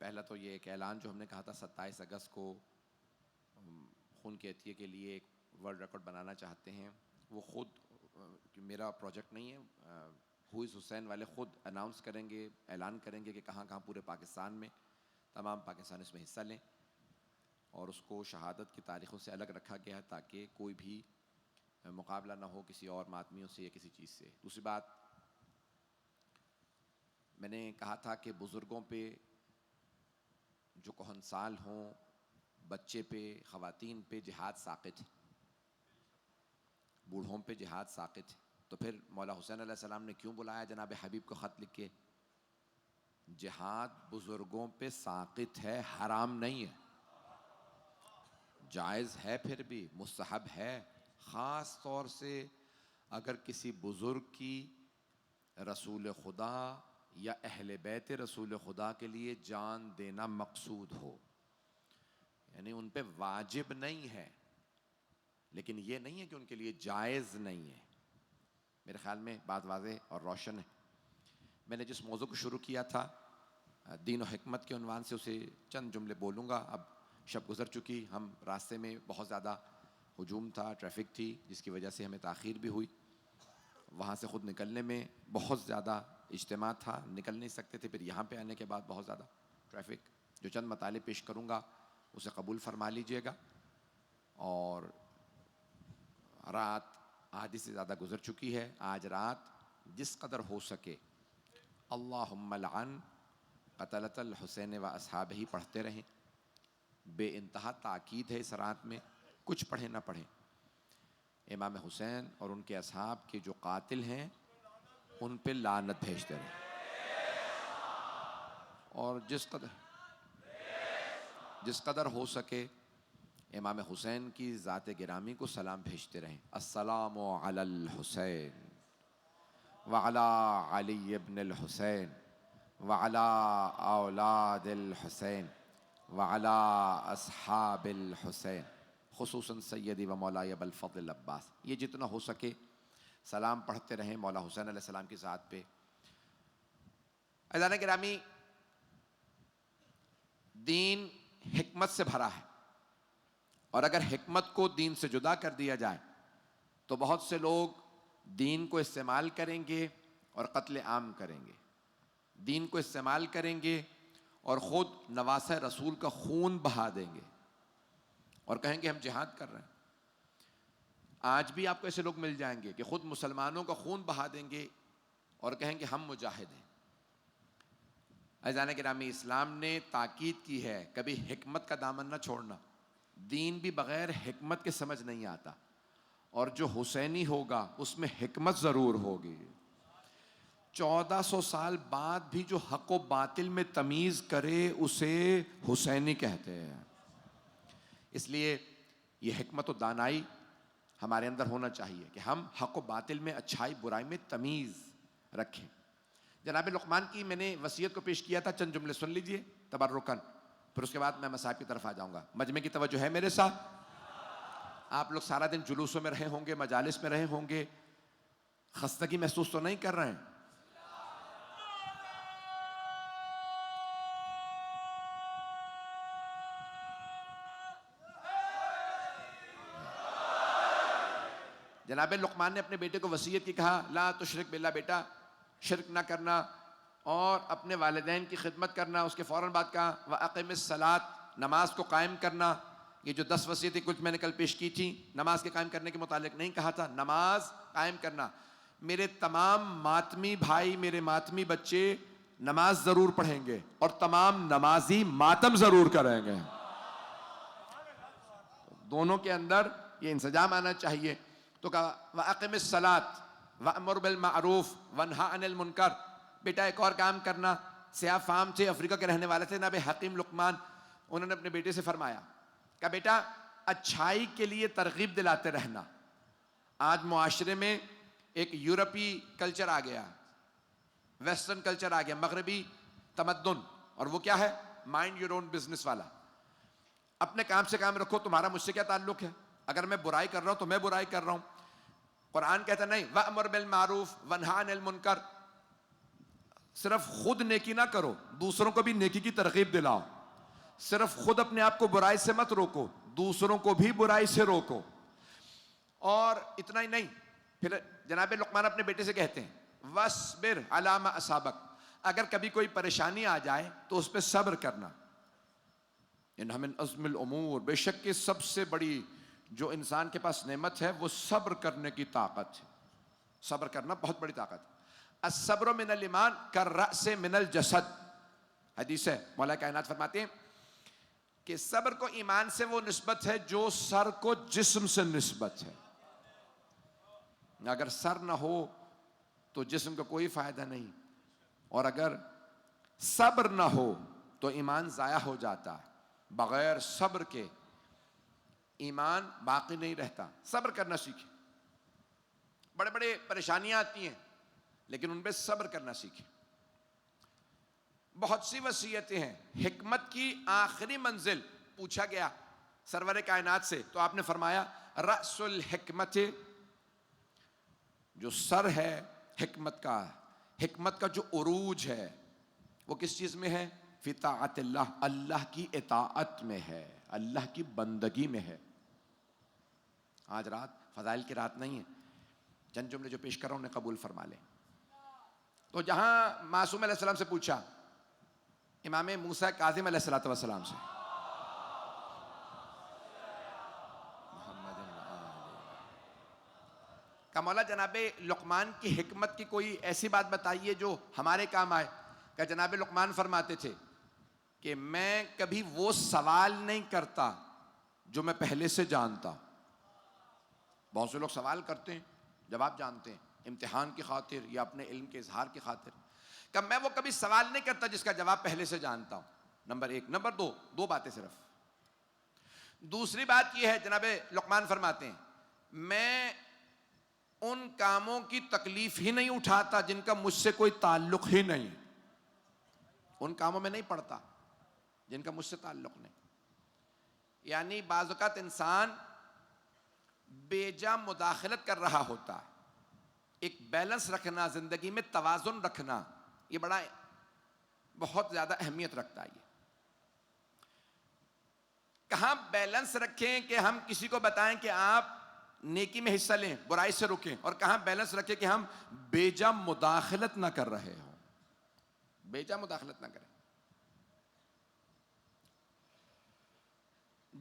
पहला तो ये एक ऐलान जो हमने कहा था 27 अगस्त को खून के अतिये के लिए एक वर्ल्ड रिकॉर्ड बनाना चाहते हैं, वो खुद मेरा प्रोजेक्ट नहीं है, हु इज़ हुसैन वाले खुद अनाउंस करेंगे, ऐलान करेंगे कि कहाँ कहाँ पूरे पाकिस्तान में तमाम पाकिस्तानी इसमें हिस्सा लें, और उसको शहादत की तारीख़ों से अलग रखा गया है ताकि कोई भी मुकाबला ना हो किसी और मातमियों से या किसी चीज़ से। दूसरी बात, मैंने कहा था कि बुज़ुर्गों पे जो कोहनसाल हों, बच्चे पे, ख़वातीन पे जिहाद साक़ित है, बूढ़ों पे जिहाद साक़ित है। तो फिर मौला हुसैन अलैहिस्सलाम ने क्यों बुलाया जनाब हबीब को ख़त लिख के? जिहाद बुज़ुर्गों पे साक़ित है, हराम नहीं है, जायज़ है, फिर भी मुस्तहब है। ख़ास तौर से अगर किसी बुज़ुर्ग की रसूल खुदा या अहले बैत रसूल खुदा के लिए जान देना मकसूद हो, यानी उन पे वाजिब नहीं है, लेकिन ये नहीं है कि उनके लिए जायज़ नहीं है। मेरे ख़्याल में बात वाज़ेह और रोशन है। मैंने जिस मौजू को शुरू किया था दीन और हिकमत के उन्वान से, उसे चंद जुमले बोलूँगा। अब शब गुज़र चुकी, हम रास्ते में बहुत ज़्यादा हुजूम था, ट्रैफिक थी, जिसकी वजह से हमें ताख़ीर भी हुई। वहाँ से ख़ुद निकलने में बहुत ज़्यादा इज्तिमा था, निकल नहीं सकते थे। फिर यहाँ पे आने के बाद बहुत ज़्यादा ट्रैफिक। जो चंद मताले पेश करूँगा उसे कबूल फरमा लीजिएगा। और रात आधी से ज़्यादा गुज़र चुकी है। आज रात जिस कदर हो सके अल्लाहुम्मा लअन क़तलतल हुसैन व अस्हाबिही पढ़ते रहें। बेइंतहा ताकीद है इस रात में, कुछ पढ़े ना पढ़े, इमाम हुसैन और उनके असहाब के जो कातिल हैं उन पे लानत भेजते रहें। और जिस कदर हो सके इमाम हुसैन की ज़ात गिरामी को सलाम भेजते रहें। अस्सलामु अलल हुसैन व अला अली इब्नुल हुसैन व अला औलादिल हुसैन व अला अस्हाबिल हुसैन खुसूसन सैयदी व मौला अबुल फज़ल अब्बास। ये जितना हो सके सलाम पढ़ते रहें मौला हुसैन अलैहिस्सलाम की ज़ात पे। अज़ान गिरामी, दीन हिकमत से भरा है और अगर हिकमत को दीन से जुदा कर दिया जाए तो बहुत से लोग दीन को इस्तेमाल करेंगे और कत्ल आम करेंगे, दीन को इस्तेमाल करेंगे और ख़ुद नवासा रसूल का खून बहा देंगे और कहेंगे हम जिहाद कर रहे हैं। आज भी आपको ऐसे लोग मिल जाएंगे कि ख़ुद मुसलमानों का खून बहा देंगे और कहेंगे हम मुजाहिद हैं। अज़ान गिरामी, इस्लाम ने ताकीद की है कभी हिकमत का दामन न छोड़ना। दीन भी बग़ैर हिकमत के समझ नहीं आता और जो हुसैनी होगा उसमें हिकमत ज़रूर होगी। 1400 साल बाद भी जो हक़ व बातिल में तमीज़ करे उसे हुसैनी कहते हैं। इसलिए ये हिकमत व दानाई हमारे अंदर होना चाहिए कि हम हक़ व बातिल में, अच्छाई बुराई में तमीज़ रखें। जनाब लुक़मान की मैंने वसीयत को पेश किया था, चंद जुमले सुन लीजिए तबर्रुकन, फिर उसके बाद मैं मसाइब की तरफ आ जाऊँगा। मजमे की तवज्जो है मेरे साथ? आप लोग सारा दिन जुलूसों में रहे होंगे, मजालिस में रहे होंगे, खस्तगी महसूस तो नहीं कर रहे हैं? जनाब लुक़मान ने अपने बेटे को वसीयत की, कहा ला तुशरिक बिल्लाह, बेटा शिरक ना करना और अपने वालिदैन की खिदमत करना। उसके फ़ौरन बाद कहा व अक़िमिस सलात, नमाज को कायम करना। ये जो 10 वसीयतें कुछ मैंने कल पेश की थी, नमाज के कायम करने के मुतालिक नहीं कहा था, नमाज कायम करना। मेरे तमाम मातमी भाई, मेरे मातमी बच्चे नमाज ज़रूर पढ़ेंगे और तमाम नमाजी मातम ज़रूर करेंगे। दोनों के अंदर ये इंसजाम आना चाहिए। तो कहा व अक़िमिस सलात वअमुर बिल मारूफ वन्हा अनिल मुनकर। बेटा एक और काम करना। सिया फाम थे, अफ्रीका के रहने वाले थे जनाब हकीम लुक़मान। उन्होंने अपने बेटे से फरमाया, कहा बेटा अच्छाई के लिए तरगीब दिलाते रहना। आज मुआशरे में एक यूरोपी कल्चर आ गया, वेस्टर्न कल्चर आ गया, मगरबी तमद्दुन, और वो क्या है? माइंड योर ओन बिजनेस वाला। अपने काम से काम रखो, तुम्हारा मुझसे क्या ताल्लुक है? अगर मैं बुराई कर रहा हूं तो मैं बुराई कर रहा हूं। कुरान कहता नहीं, वअमुर बिल मारूफ वन्हा अनिल मुनकर। सिर्फ खुद नेकी ना करो, दूसरों को भी नेकी की तरगीब दिलाओ। सिर्फ खुद अपने आप को बुराई से मत रोको, दूसरों को भी बुराई से रोको। और इतना ही नहीं, फिर जनाब लुक़मान अपने बेटे से कहते हैं वस्बिर अला मा असाबक। अगर कभी कोई परेशानी आ जाए तो उस पर सब्र करना। इन्ना मिन अज़्मिल उमूर, बेशक के सबसे बड़ी जो इंसान के पास नेमत है वो सब्र करने की ताकत है। सब्र करना बहुत बड़ी ताकत है। अस्सब्र मिनल ईमान कर्रअस मिनल जसद। हदीस है, मौला कायनात फरमाते हैं कि सब्र को ईमान से वो निस्बत है जो सर को जिस्म से निस्बत है। अगर सर ना हो तो जिस्म का कोई फायदा नहीं, और अगर सब्र ना हो तो ईमान जाया हो जाता है। बगैर सब्र के ईमान बाकी नहीं रहता। सब्र करना सीखें। बड़े बड़े परेशानियां आती हैं लेकिन उन पे सब्र करना सीखें। बहुत सी वसीयतें हैं। हिकमत की आखिरी मंजिल पूछा गया सरवर कायनात से, तो आपने फरमाया रअसुल हिकमत, जो सर है हिकमत का जो उरूज है वो किस चीज में है? फिताअतिल्लाह, अल्लाह की इताअत में है, अल्लाह की बंदगी में है। आज रात फजाइल की रात नहीं है, चंद जुमले जो पेश कर रहा हूं उन्हें कबूल फरमा लें। तो जहां मासूम अलैहिस्सलाम से पूछा, इमाम मूसा काज़िम अलैहिस्सलाम से, का मौला जनाबे लुक़मान की हिकमत की कोई ऐसी बात बताइए जो हमारे काम आए। का जनाबे लुक़मान फरमाते थे कि मैं कभी वो सवाल नहीं करता जो मैं पहले से जानता। बहुत से लोग सवाल करते हैं, जवाब जानते हैं, इम्तिहान की खातिर या अपने इल्म के इजहार की खातिर। कि मैं वो कभी सवाल नहीं करता जिसका जवाब पहले से जानता हूं, नंबर एक। नंबर दो बातें सिर्फ। दूसरी बात यह है, जनाबे लुकमान फरमाते हैं, मैं उन कामों की तकलीफ ही नहीं उठाता जिनका मुझसे कोई ताल्लुक ही नहीं, उन कामों में नहीं पड़ता जिनका मुझसे ताल्लुक नहीं। यानी बाज़ औक़ात इंसान बेजा मुदाखलत कर रहा होता है। एक बैलेंस रखना, जिंदगी में तवाज़ुन रखना, ये बहुत ज्यादा अहमियत रखता है। ये कहां बैलेंस रखें कि हम किसी को बताएं कि आप नेकी में हिस्सा लें, बुराई से रुकें, और कहां बैलेंस रखें कि हम बेजा मुदाखलत ना कर रहे हो, बेजा मुदाखलत ना करें।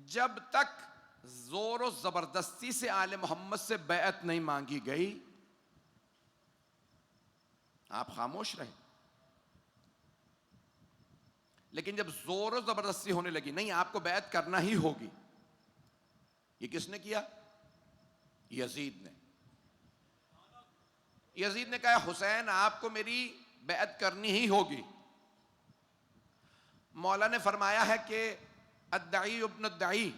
जब तक जोर और जबरदस्ती से आले मोहम्मद से बैअत नहीं मांगी गई, आप खामोश रहे। लेकिन जब जोर और जबरदस्ती होने लगी, नहीं आपको बैअत करना ही होगी, ये किसने किया? यजीद ने। यजीद ने कहा, हुसैन आपको मेरी बैअत करनी ही होगी। मौला ने फरमाया है कि अद्दाई इब्न अद्दाई,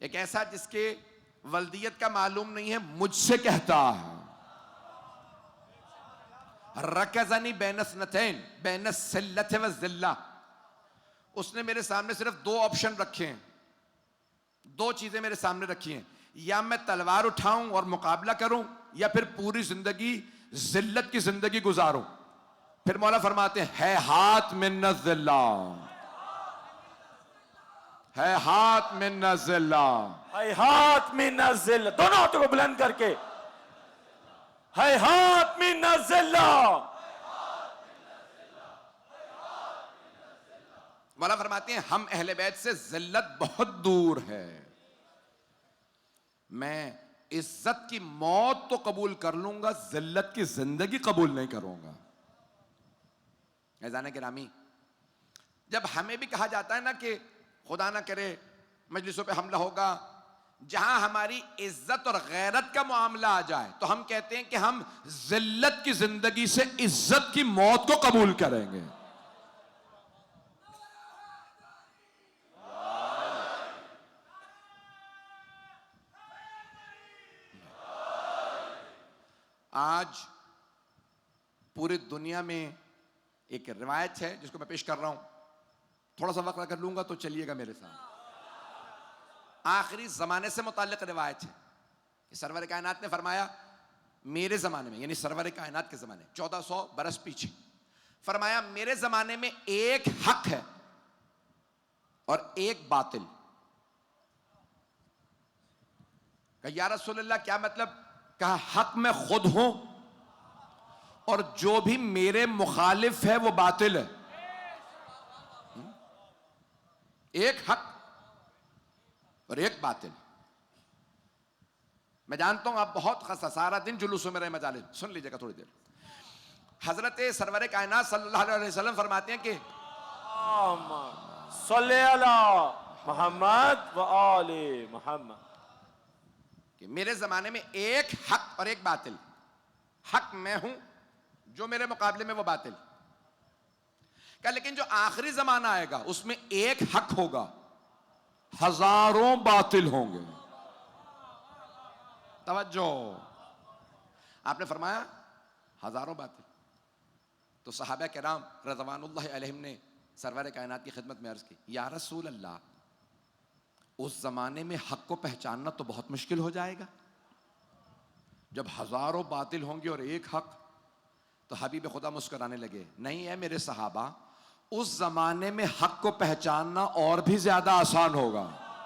एक ऐसा जिसके वल्दियत का मालूम नहीं है, मुझसे कहता है, रकज़नी बैनसनतैन बैनस्सिल्लत व ज़िल्ला, उसने मेरे सामने सिर्फ दो ऑप्शन रखे हैं, दो चीजें मेरे सामने रखी हैं, या मैं तलवार उठाऊं और मुकाबला करूं, या फिर पूरी जिंदगी जिल्लत की जिंदगी गुजारूं। फिर मौला फरमाते हैं, है हाथ मिन ज़िल्ला, है हाथ मिन ज़िल्ला, है हाथ मिन ज़िल्ला, दोनों हाथों को बुलंद करके, है हाथ मिन ज़िल्ला। मौला फरमाते हैं, हम अहले बैत से जिल्लत बहुत दूर है, मैं इज्जत की मौत तो कबूल कर लूंगा, जिल्लत की जिंदगी कबूल नहीं करूंगा। ऐज़ान गिरामी, जब हमें भी कहा जाता है ना कि खुदा ना करे मजलिसों पे हमला होगा, जहां हमारी इज्जत और गैरत का मामला आ जाए, तो हम कहते हैं कि हम जिल्लत की जिंदगी से इज्जत की मौत को कबूल करेंगे। आज पूरी दुनिया में एक रिवायत है जिसको मैं पेश कर रहा हूं, थोड़ा सा वक्त अगर लूंगा तो चलिएगा मेरे साथ। आखिरी जमाने से मुताल्लिक रिवायत है कि सरवर कायनात ने फरमाया, मेरे जमाने में, यानी सरवर कायनात के जमाने 1400 बरस पीछे, फरमाया मेरे जमाने में एक हक है और एक बातिल। कहा या रसूलल्लाह क्या मतलब? कहा हक मैं खुद हूं और जो भी मेरे मुखालिफ है वो बातिल है। एक हक और एक बातिल। मैं जानता हूं आप बहुत सारा दिन जुलूसों में रहे मजालिस, सुन लीजिएगा थोड़ी देर। हजरत सरवर कायनात सल्लल्लाहु अलैहि वसल्लम फरमाते हैं कि सल्ले अला मुहम्मद व आले मुहम्मद, कि मेरे जमाने में एक हक और एक बातिल। हक मैं हूं, जो मेरे मुकाबले में वो बातिल। क्या लेकिन जो आखिरी जमाना आएगा उसमें एक हक होगा, हजारों बातिल होंगे। तवज्जो, आपने फरमाया हजारों बातिल। तो सहाबा किराम रज़वानुल्लाहि अलैहिम ने सरवर कायनात की खिदमत में अर्ज की, या रसूल अल्लाह, उस जमाने में हक को पहचानना तो बहुत मुश्किल हो जाएगा जब हजारों बातिल होंगे और एक हक। तो हबीब खुदा मुस्कुराने लगे, नहीं है मेरे सहाबा, उस जमाने में हक को पहचानना और भी ज्यादा आसान होगा।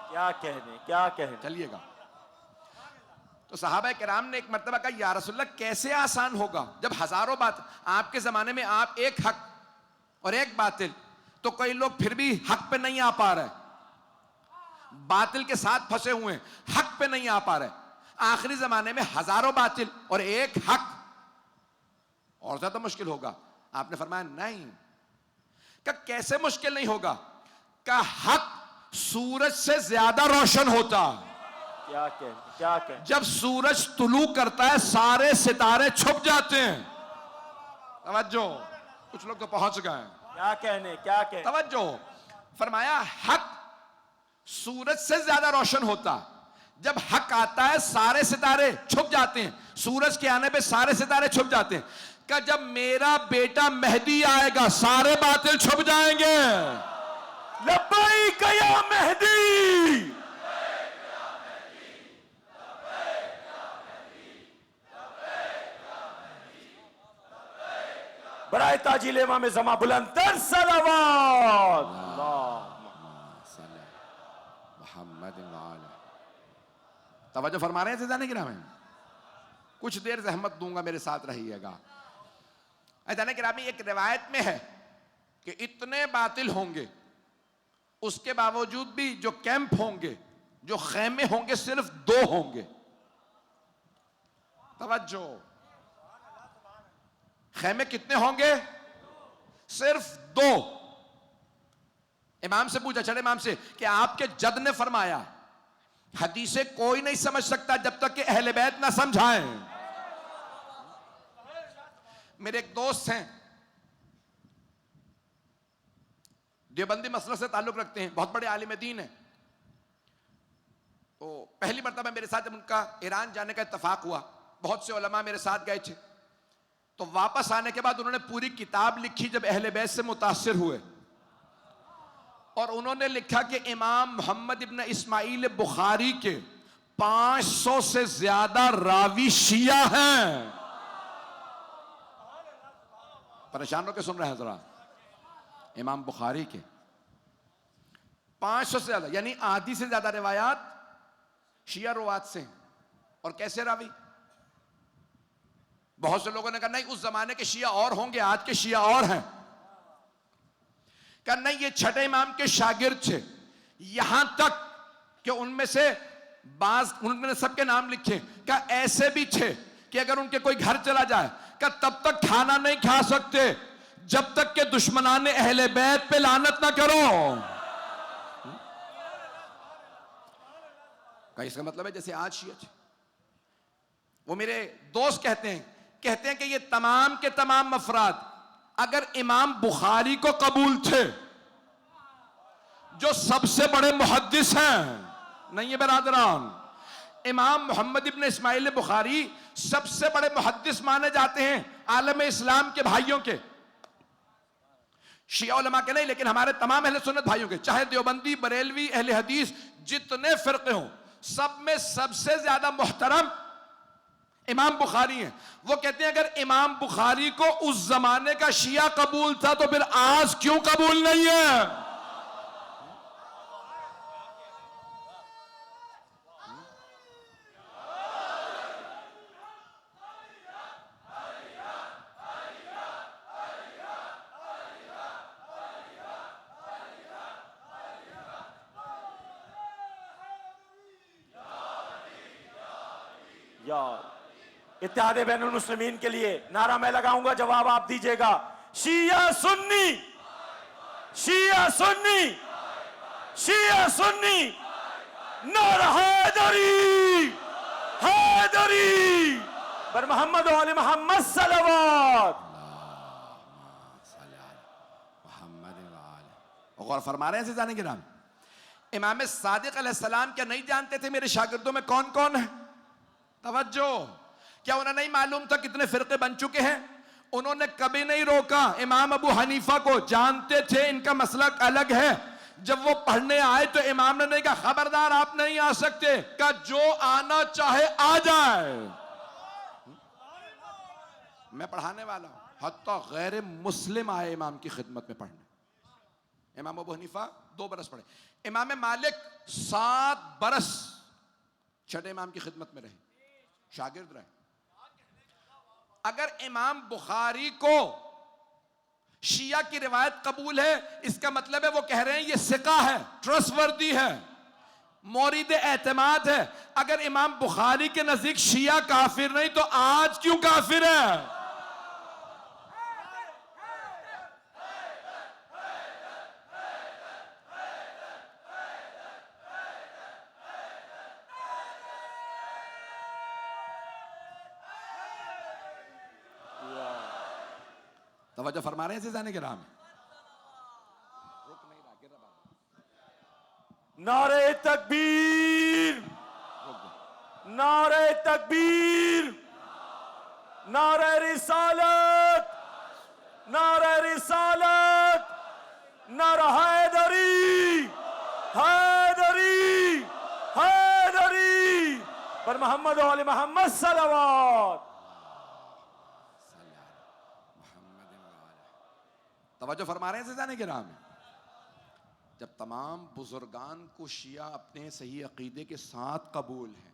क्या कहने, क्या कहने। चलिएगा। तो सहाबा किराम ने एक मर्तबा कहा, या रसूलल्लाह कैसे आसान होगा जब हजारों बात, आपके जमाने में आप एक हक और एक बातिल, तो कई लोग फिर भी हक पे नहीं आ पा रहे, बातिल के साथ फंसे हुए, हक पे नहीं आ पा रहे। आखिरी जमाने में हजारों बातिल और एक हक, और ज्यादा मुश्किल होगा। आपने फरमाया नहीं। का कैसे मुश्किल नहीं होगा? का हक सूरज से ज्यादा रोशन होता। क्या कहने, क्या कहने। जब सूरज तुलू करता है सारे सितारे छुप जाते हैं, तवज्जो, कुछ लोग तो पहुंच गए। क्या कहने। तवज्जो, फरमाया हक सूरज से ज्यादा रोशन होता। जब हक आता है सारे सितारे छुप जाते हैं, सूरज के आने पे सारे सितारे छुप जाते हैं। कि जब मेरा बेटा मेहदी आएगा सारे बातिल छुप जाएंगे। लब्बैक या मेहदी। बराए ताजील इमाम ज़मा बुलंदतर सलावत। तवज्जो फरमा रहे हैं ज़ाने किराम में। कुछ देर ज़हमत दूंगा, मेरे साथ रहिएगा। ज़ाने किराम में एक रिवायत में है कि इतने बातिल होंगे, उसके बावजूद भी जो कैंप होंगे, जो खेमे होंगे, सिर्फ 2 होंगे। तवज्जो, खेमे कितने होंगे? सिर्फ 2। इमाम से पूछा, चले इमाम से, कि आपके जद ने फरमाया हदीसे कोई नहीं समझ सकता जब तक कि अहले बैत ना समझाएं। मेरे एक दोस्त हैं, देवबंदी मसलक से ताल्लुक रखते हैं, बहुत बड़े आलिम दीन हैं। तो पहली मर्तबा मेरे साथ जब उनका ईरान जाने का इत्तफाक हुआ, बहुत से उलमा मेरे साथ गए थे। तो वापस आने के बाद उन्होंने पूरी किताब लिखी जब अहले बैत से मुतासिर हुए, और उन्होंने लिखा कि इमाम मोहम्मद इब्न इस्माइल बुखारी के 500 से ज्यादा रावी शिया हैं। परेशान होकर सुन रहे हैं जरा। इमाम बुखारी के 500 से ज्यादा, यानी आधी से ज्यादा रिवायात शिया रुवात से। और कैसे रावी? बहुत से लोगों ने कहा नहीं, उस जमाने के शिया और होंगे, आज के शिया और हैं। कहा नहीं, ये छठे इमाम के शागिर्द थे। यहां तक कि उनमें से बाज, उन्होंने सबके नाम लिखे। कहा ऐसे भी थे कि अगर उनके कोई घर चला जाए, कहा तब तक खाना नहीं खा सकते जब तक के दुश्मनाने अहले बैत पे लानत ना करो। कहा इसका मतलब है जैसे आज शिया थे। वो मेरे दोस्त कहते हैं कि ये तमाम के तमाम अफराद अगर इमाम बुखारी को कबूल थे, जो सबसे बड़े मुहद्दिस हैं, नहीं है बरादरान, इमाम मोहम्मद इब्न इस्माइल बुखारी सबसे बड़े मुहद्दिस माने जाते हैं आलम इस्लाम के भाइयों के, शिया उलमा के नहीं, लेकिन हमारे तमाम अहले सुन्नत भाइयों के, चाहे देवबंदी, बरेलवी, अहले हदीस, जितने फिरके हों, सब में सबसे ज्यादा मुहतरम इमाम बुखारी हैं। वो कहते हैं अगर इमाम बुखारी को उस जमाने का शिया कबूल था तो फिर आज क्यों कबूल नहीं है? यार इत्तेहादे बैनुल मुस्लिमीन के लिए नारा मैं लगाऊंगा, जवाब आप दीजिएगा। शिया सुन्नी, शिया सुन्नी, शिया सुन्नी, नारा हैदरी, हैदरी बर मोहम्मद वाले मोहम्मद सलवात। और फरमा रहे हैं जाने के नाम इमाम सादिक अलैहिस्सलाम क्या नहीं जानते थे मेरे शागिर्दों में कौन कौन है? तवज्जो, क्या उन्हें नहीं मालूम था कितने फिरके बन चुके हैं? उन्होंने कभी नहीं रोका इमाम अबू हनीफा को, जानते थे इनका मसलक अलग है। जब वो पढ़ने आए तो इमाम ने नहीं कहा खबरदार आप नहीं आ सकते, कहा जो आना चाहे आ जाए, मैं पढ़ाने वाला हूं। हत्ता गैर मुस्लिम आए इमाम की खिदमत में पढ़ने। इमाम अबू हनीफा 2 बरस पढ़े, इमाम मालिक 7 बरस छठे इमाम की खिदमत में रहे, शागिर्द रहे। अगर इमाम बुखारी को शिया की रिवायत कबूल है, इसका मतलब है वो कह रहे हैं ये सिका है, ट्रस्टवर्दी है, मोरिद एतमाद है। अगर इमाम बुखारी के नजदीक शिया काफिर नहीं तो आज क्यों काफिर है? तवज्जो फरमा रहे हैं ज़िज़ाने किराम? नारे तकबीर, नारे तकबीर, नारे रिसालत, नारे रिसालत, नारा हैदरी, हैदरी, हैदरी पर मोहम्मद और आले मोहम्मद सल्लल्लाहु। तवज्जो फरमा रहे हैं ज़िज़ाने किराम? जब तमाम बुजुर्गान को शिया अपने सही अकीदे के साथ कबूल है,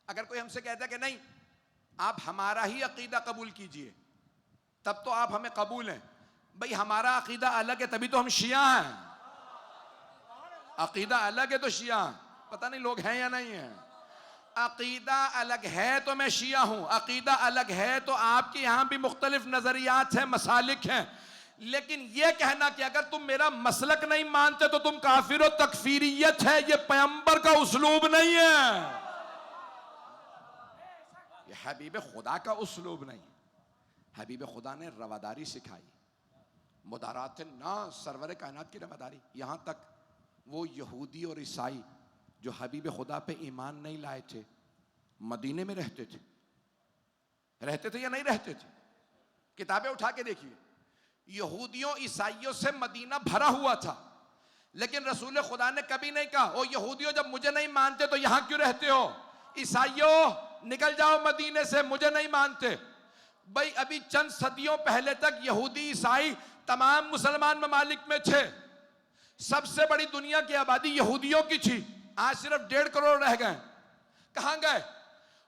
अगर कोई हमसे कहता है कि नहीं आप हमारा ही अकीदा कबूल कीजिए तब तो आप हमें कबूल हैं, भाई हमारा अकीदा अलग है तभी तो हम शिया हैं। अकीदा अलग है तो शिया, पता नहीं लोग हैं या नहीं हैं। अकीदा अलग है तो मैं शिया हूं, अकीदा अलग है तो आपके यहां भी मुख्तलिफ नजरियात हैं, मसालिक हैं, लेकिन यह कहना कि अगर तुम मेरा मसलक नहीं मानते तो तुम काफिर हो, तकफीरियत है, यह पैगंबर का उसलूब नहीं है, यह हबीब खुदा का उसलूब नहीं। हबीब खुदा ने रवादारी सिखाई, मुदारात ना सरवर कायनात की रवादारी। यहां तक वो यहूदी और ईसाई जो हबीब खुदा पे ईमान नहीं लाए थे, मदीने में रहते थे या नहीं रहते थे? किताबें उठा के देखिए, यहूदियों ईसाइयों से मदीना भरा हुआ था, लेकिन रसूल खुदा ने कभी नहीं कहा ओ यहूदियों जब मुझे नहीं मानते तो यहां क्यों रहते हो, ईसाइयों निकल जाओ मदीने से, मुझे नहीं मानते। भाई अभी चंद सदियों पहले तक यहूदी ईसाई तमाम मुसलमान ममालिक में थे, सबसे बड़ी दुनिया की आबादी यहूदियों की थी, आज सिर्फ 1.5 करोड़ रह गए। कहां गए?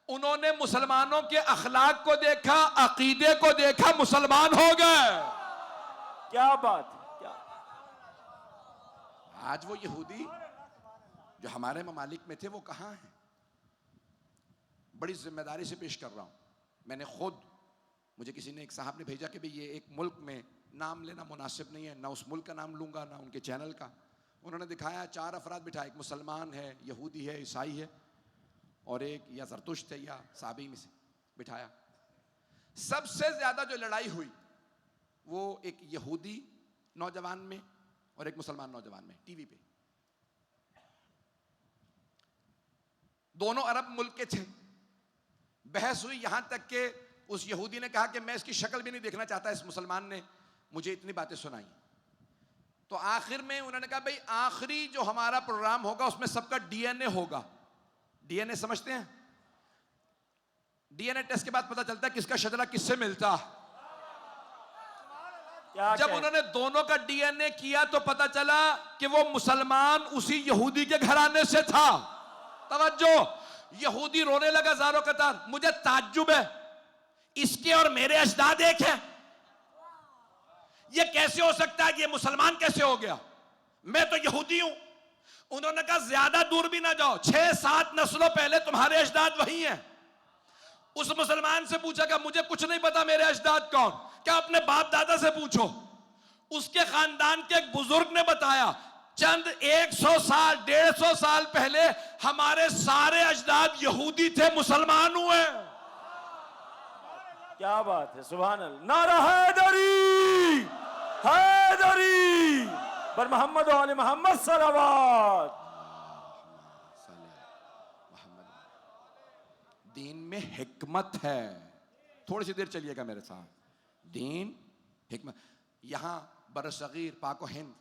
उन्होंने मुसलमानों के अखलाक को देखा, अकीदे को देखा, मुसलमान हो गए। क्या बात, क्या आज वो यहूदी जो हमारे ममालिक में थे वो कहां हैं? बड़ी जिम्मेदारी से पेश कर रहा हूं, मैंने खुद, मुझे किसी ने, एक साहब ने भेजा कि भाई ये एक मुल्क में नाम लेना मुनासिब नहीं है, ना उस मुल्क का नाम लूंगा ना उनके चैनल का। उन्होंने दिखाया 4 अफराद बिठाए, एक मुसलमान है, यहूदी है, ईसाई है और एक या जरतुश्त है या साबी में से बिठाया। सबसे ज्यादा जो लड़ाई हुई वो एक यहूदी नौजवान में और एक मुसलमान नौजवान में, टीवी पे। दोनों अरब मुल्क के थे। बहस हुई यहां तक कि उस यहूदी ने कहा कि मैं इसकी शक्ल भी नहीं देखना चाहता, इस मुसलमान ने मुझे इतनी बातें सुनाई। तो आखिर में उन्होंने कहा भाई आखिरी जो हमारा प्रोग्राम होगा उसमें सबका डीएनए होगा। डीएनए समझते हैं? डीएनए टेस्ट के बाद पता चलता है किसका शजरा किससे मिलता। जब उन्होंने दोनों का डीएनए किया तो पता चला कि वो मुसलमान उसी यहूदी के घराने से था। तवज्जो, यहूदी रोने लगा ज़ारो कतार। मुझे ताज्जुब है, इसके और मेरे अजदाद एक हैं, ये कैसे हो सकता है, ये मुसलमान कैसे हो गया, मैं तो यहूदी हूं। उन्होंने कहा ज्यादा दूर भी ना जाओ, 6-7 नस्लों पहले तुम्हारे अजदाद वही हैं। उस मुसलमान से पूछा कि मुझे कुछ नहीं पता मेरे अजदाद कौन, क्या अपने बाप दादा से पूछो। उसके खानदान के एक बुजुर्ग ने बताया चंद 100 साल 150 साल पहले हमारे सारे अजदाद यहूदी थे, मुसलमान हुए। क्या बात है, सुभान अल्लाह। नारा हैदरी, हैदरी पर मोहम्मद और आले मोहम्मद सल्लल्लाहु। दीन में हिकमत है, थोड़ी सी देर चलिएगा मेरे साथ। दीन हिकमत। यहां बरसगीर पाको हिंद,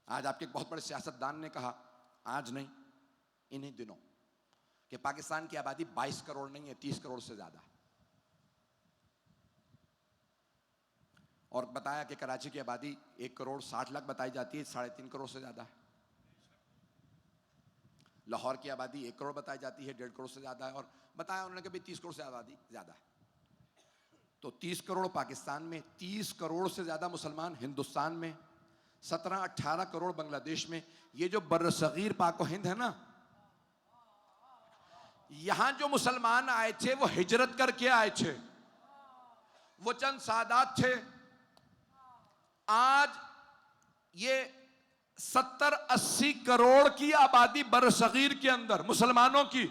आज आपके एक बहुत बड़े सियासतदान ने कहा, आज नहीं इन्हीं दिनों, कि पाकिस्तान की आबादी 22 करोड़ नहीं है, 30 करोड़ से ज्यादा। और बताया कि कराची की आबादी 1 करोड़ 60 लाख बताई जाती है, 3.5 करोड़ से ज्यादा है। लाहौर की आबादी 1 करोड़ बताई जाती है, 1.5 करोड़ से ज्यादा है। और बताया उन्होंने कि 30 करोड़ से आबादी ज्यादा है। तो 30 करोड़ पाकिस्तान में, 30 करोड़ से ज्यादा मुसलमान हिंदुस्तान में, 17-18 करोड़ बांग्लादेश में। ये जो बर्रसगीर पाको हिंद है ना, यहां जो मुसलमान आए थे वो हिजरत करके आए थे, वो चंद सादात थे। आज ये 70-80 करोड़ की आबादी बरसगीर के अंदर मुसलमानों की।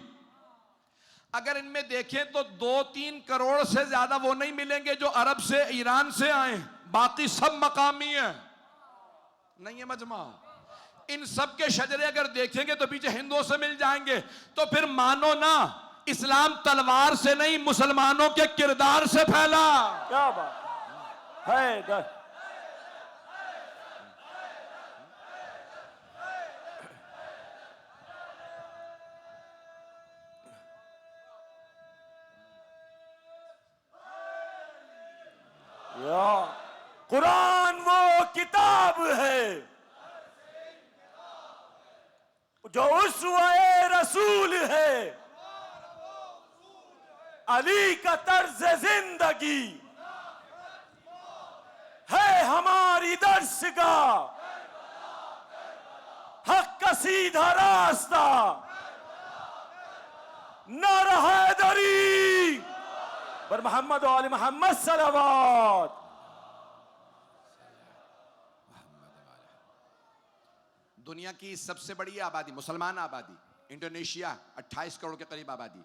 अगर इनमें देखें तो 2-3 करोड़ से ज्यादा वो नहीं मिलेंगे जो अरब से, ईरान से आए, बाकी सब मकामी है, नहीं है मजमा। इन सब के शजरे अगर देखेंगे तो पीछे हिंदुओं से मिल जाएंगे। तो फिर मानो ना, इस्लाम तलवार से नहीं मुसलमानों के किरदार से फैला। क्या बात है। या कुरान वो किताब है जो उसवे रसूल है, अली का तर्ज जिंदगी है हमारी दर्शगाह, हक का सीधा रास्ता, नारा हैदरी पर मोहम्मद और मोहम्मद सलावत। दुनिया की सबसे बड़ी आबादी, मुसलमान आबादी, इंडोनेशिया 28 करोड़ के करीब आबादी।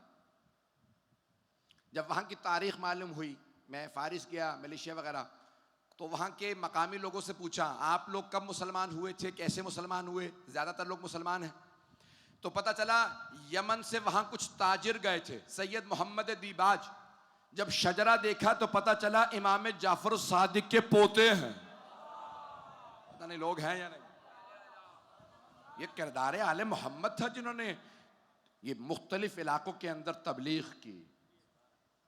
जब वहां की तारीख मालूम हुई, मैं फारिस गया, मलेशिया वगैरह, तो वहां के मकामी लोगों से पूछा आप लोग कब मुसलमान हुए थे, कैसे मुसलमान हुए, ज्यादातर लोग मुसलमान हैं। तो पता चला यमन से वहां कुछ ताजिर गए थे, सैयद मोहम्मद दीबाज, जब शजरा देखा तो पता चला इमाम जाफर सादिक के पोते हैं। पता नहीं लोग हैं या नहीं। ये किरदार आले मोहम्मद था जिन्होंने ये मुख्तलिफ इलाकों के अंदर तबलीग की।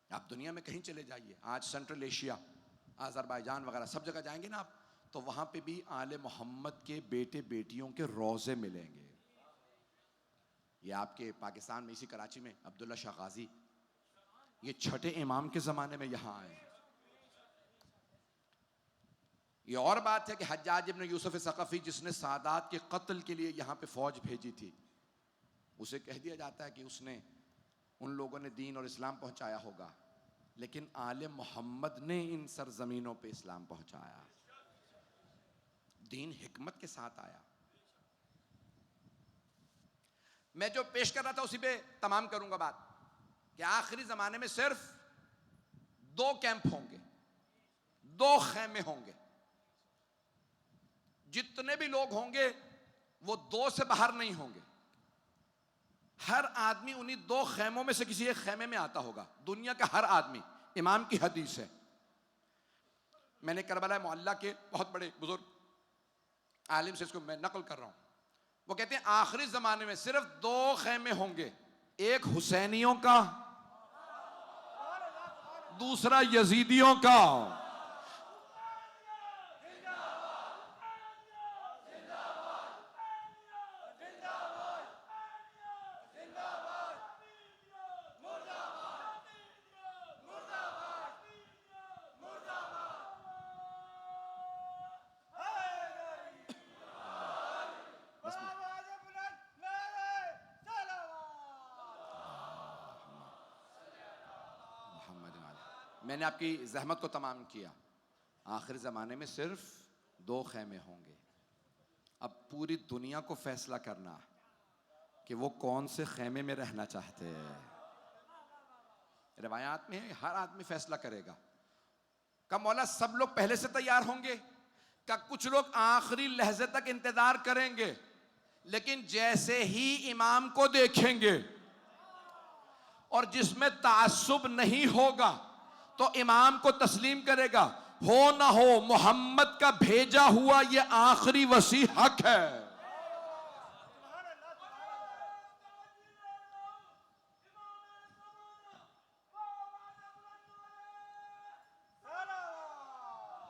आप दुनिया में कहीं चले जाइए, आज सेंट्रल एशिया, अजरबैजान वगैरह सब जगह जाएंगे ना आप, तो वहां पे भी आले मोहम्मद के बेटे बेटियों के रोजे मिलेंगे। ये आपके पाकिस्तान में इसी कराची में अब्दुल्ला शाह गाजी, ये छठे इमाम के जमाने में यहां आए। ये और बात है कि हज्जाज इब्न यूसुफ सकफी, जिसने सादात के कत्ल के लिए यहां पे फौज भेजी थी, उसे कह दिया जाता है कि उसने, उन लोगों ने दीन और इस्लाम पहुंचाया होगा, लेकिन आले मोहम्मद ने इन सरजमीनों पे इस्लाम पहुंचाया। दीन हिकमत के साथ आया। मैं जो पेश कर रहा था उसी पे तमाम करूंगा बात, कि आखिरी जमाने में सिर्फ 2 कैंप होंगे, 2 खेमे होंगे। जितने भी लोग होंगे वो 2 से बाहर नहीं होंगे। हर आदमी उन्हीं 2 खेमों में से किसी एक खेमे में आता होगा, दुनिया का हर आदमी। इमाम की हदीस है, मैंने करबला मोहल्ला के बहुत बड़े बुजुर्ग आलिम से इसको मैं नकल कर रहा हूं। वो कहते हैं आखिरी जमाने में सिर्फ 2 खेमे होंगे, एक हुसैनियों का, दूसरा यजीदियों का। मैंने आपकी जहमत को तमाम किया। आखिर ज़माने में सिर्फ 2 खेमे होंगे। अब पूरी दुनिया को फैसला करना कि वो कौन से खेमे में रहना चाहते हैं। रिवायात में है हर आदमी फैसला करेगा। का मौला सब लोग पहले से तैयार होंगे, का कुछ लोग आखिरी लहजे तक इंतजार करेंगे, लेकिन जैसे ही इमाम को देखेंगे और जिसमें तासुब नहीं होगा तो इमाम को तस्लीम करेगा। हो ना हो, मोहम्मद का भेजा हुआ ये आखिरी वसी हक है।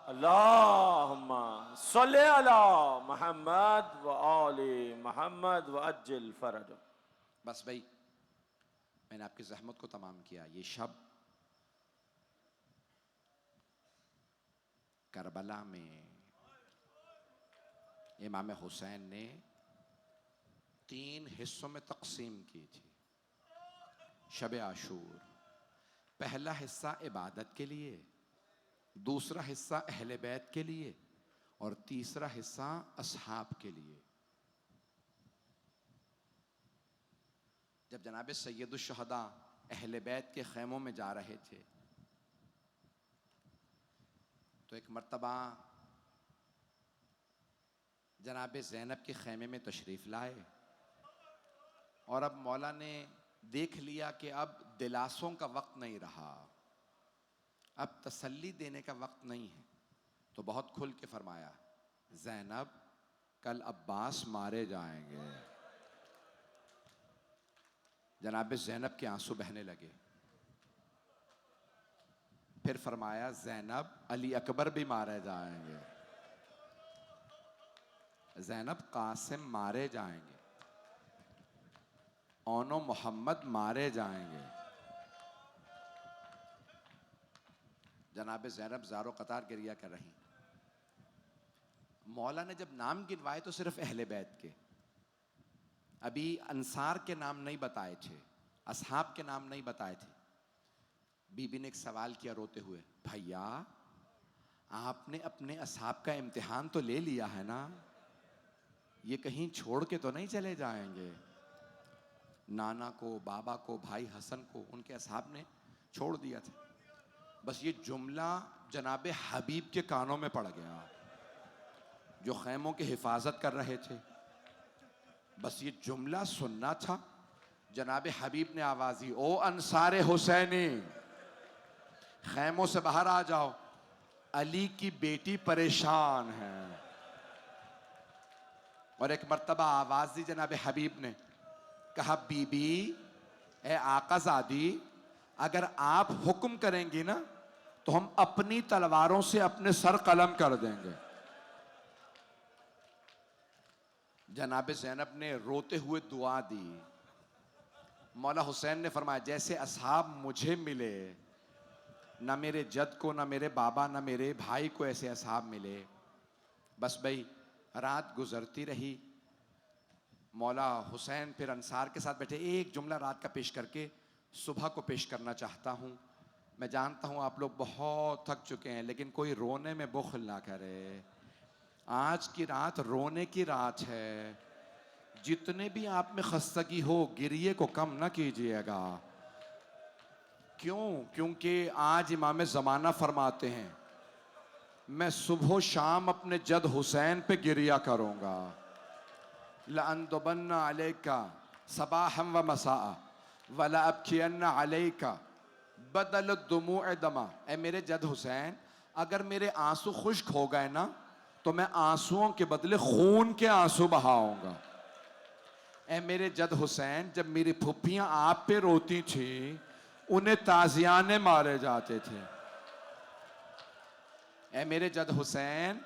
अल्लाहुम्मा सल्ले अला मुहम्मद व आले मुहम्मद व अज्जिल फरज। बस भाई, मैंने आपकी जहमत को तमाम किया। ये शब करबला में इमाम हुसैन ने 3 हिस्सों में तकसीम की थी। शब आशूर, पहला हिस्सा इबादत के लिए, दूसरा हिस्सा अहले बैत के लिए और तीसरा हिस्सा असहाब के लिए। जब जनाब सैयदुश शहदा अहले बैत के खैमों में जा रहे थे तो एक मर्तबा जनाब ज़ैनब के खैमे में तशरीफ़ लाए और अब मौला ने देख लिया कि अब दिलासों का वक्त नहीं रहा, अब तसल्ली देने का वक्त नहीं है, तो बहुत खुल के फरमाया, ज़ैनब कल अब्बास मारे जाएंगे। जनाब ज़ैनब के आंसू बहने लगे। फिर फरमाया, ज़ैनब अली अकबर भी मारे जाएंगे, ज़ैनब कासिम मारे जाएंगे, ओनो मोहम्मद मारे जाएंगे। जनाब ज़ैनब ज़ारो कतार गिरिया कर रही। मौला ने जब नाम गिनवाए तो सिर्फ अहले बैत के, अभी अंसार के नाम नहीं बताए थे, असहाब के नाम नहीं बताए थे। बीबी ने एक सवाल किया रोते हुए, भैया आपने अपने असहाब का इम्तिहान तो ले लिया है ना, ये कहीं छोड़ के तो नहीं चले जाएंगे? नाना को, बाबा को, भाई हसन को उनके असहाब ने छोड़ दिया था। बस ये जुमला जनाब हबीब के कानों में पड़ गया, जो खैमों की हिफाजत कर रहे थे। बस ये जुमला सुनना था। जनाब हबीब ने आवाज़ दी, ओ अंसारे हुसैनी, खैमों से बाहर आ जाओ, अली की बेटी परेशान है। और एक मर्तबा आवाज़ दी जनाब हबीब ने, कहा, बीबी ए आकाज़ादी, अगर आप हुक्म करेंगी ना तो हम अपनी तलवारों से अपने सर कलम कर देंगे। जनाब ज़ैनब ने रोते हुए दुआ दी। मौला हुसैन ने फरमाया, जैसे असहाब मुझे मिले, ना मेरे जद को, ना मेरे बाबा, ना मेरे भाई को ऐसे असहाब मिले। बस भाई रात गुजरती रही। मौला हुसैन फिर अंसार के साथ बैठे। एक जुमला रात का पेश करके सुबह को पेश करना चाहता हूँ। मैं जानता हूँ आप लोग बहुत थक चुके हैं, लेकिन कोई रोने में बुख़्ल ना करे। आज की रात रोने की रात है। जितने भी आप में खस्तगी हो, गिरिए को कम ना कीजिएगा। क्यों? क्योंकि आज इमाम ज़माना फरमाते हैं, मैं सुबह शाम अपने जद हुसैन पे गिरिया करूँगा। लअंदुबन्ना अलैका सबाहम व मसाआ वला अबकियन्ना अलैका बदल दुमूअ दमा। ए मेरे जद हुसैन, अगर मेरे आंसू खुश्क हो गए ना तो मैं आंसुओं के बदले खून के आंसू बहाऊंगा। ए मेरे जद हुसैन, जब मेरी फुफ्फियां आप पे रोती थी, उन्हें ताजियाने मारे जाते थे। ए मेरे जद हुसैन,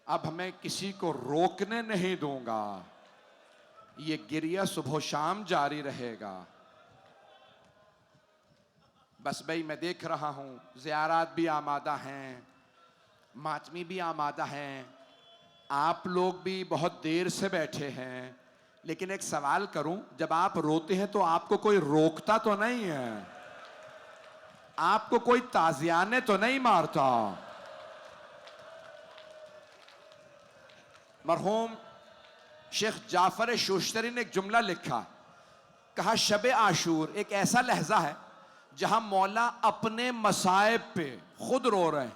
अब मैं किसी को रोकने नहीं दूंगा, ये गिरिया सुबह शाम जारी रहेगा। बस भाई मैं देख रहा हूं ज़ियारात भी आमादा हैं, मातमी भी आमादा हैं, आप लोग भी बहुत देर से बैठे हैं। लेकिन एक सवाल करूं, जब आप रोते हैं तो आपको कोई रोकता तो नहीं है? आपको कोई ताजियाने तो नहीं मारता? मरहूम शेख जाफर शोश्तरी ने एक जुमला लिखा, कहा, शब आशूर एक ऐसा लहजा है जहां मौला अपने मसाइब पे खुद रो रहे हैं।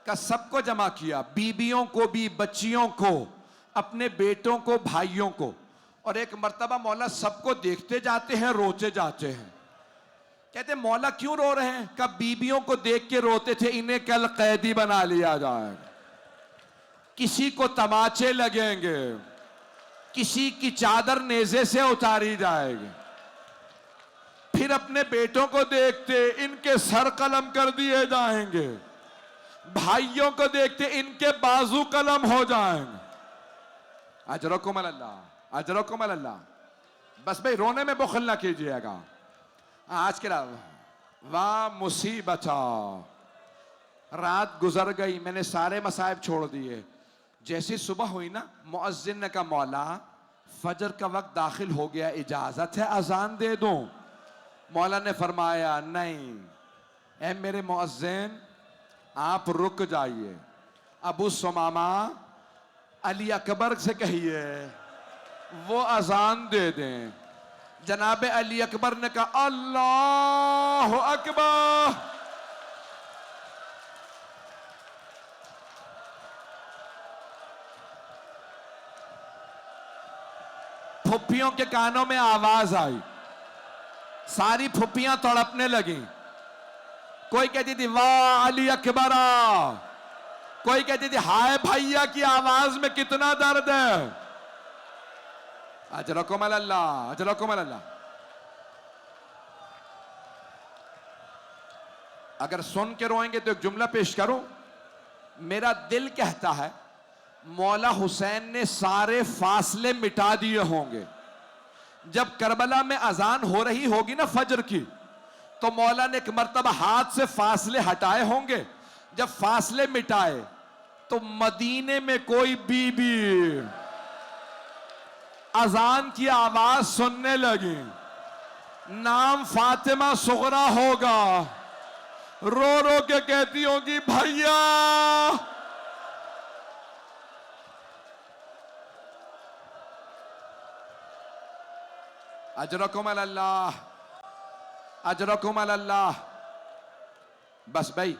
का सबको जमा किया, बीबियों को भी, बच्चियों को, अपने बेटों को, भाइयों को। और एक मर्तबा मौला सबको देखते जाते हैं, रोते जाते हैं। कहते मौला क्यों रो रहे हैं? कब बीबियों को देख के रोते थे, इन्हें कल कैदी बना लिया जाएगा, किसी को तमाचे लगेंगे, किसी की चादर नेज़े से उतारी जाएगी। फिर अपने बेटों को देखते, इनके सर कलम कर दिए जाएंगे, भाइयों को देखते, इनके बाजू कलम हो जाएंगे। अजरकुम अल्लाह, अजरकुम अल्लाह। बस भाई रोने में बुख़्ल ना कीजिएगा। आज के वाह मुसीबत, रात गुजर गई, मैंने सारे मसाइब छोड़ दिए। जैसी सुबह हुई ना, मुअज्जिन ने कहा, मौला फजर का वक्त दाखिल हो गया, इजाजत है अजान दे दूं? मौला ने फरमाया, नहीं ऐ मेरे मुअज्जिन, आप रुक जाइए। अबू सुमामा अली अकबर से कहिए वो अजान दे दें। जनाब अली अकबर ने कहा अल्लाह अकबर। फुप्पियों के कानों में आवाज आई, सारी फुप्पियां तड़पने लगी। कोई कहती थी वाह अली अकबरा, कोई कहती थी हाय भैया की आवाज में कितना दर्द है। अजरकुम अल्लाह, अजरकुम अल्लाह। अगर सुन के रोएंगे तो एक जुमला पेश करूं। मेरा दिल कहता है मौला हुसैन ने सारे फासले मिटा दिए होंगे। जब करबला में अजान हो रही होगी ना फजर की, तो मौला ने एक मर्तबा हाथ से फासले हटाए होंगे। जब फासले मिटाए तो मदीने में कोई बीबी अजान की आवाज सुनने लगी, नाम फातिमा सुगरा होगा, रो रो के कहती होगी भैया। अजरकुम अल्लाह, अजरकुम अल्लाह। बस भाई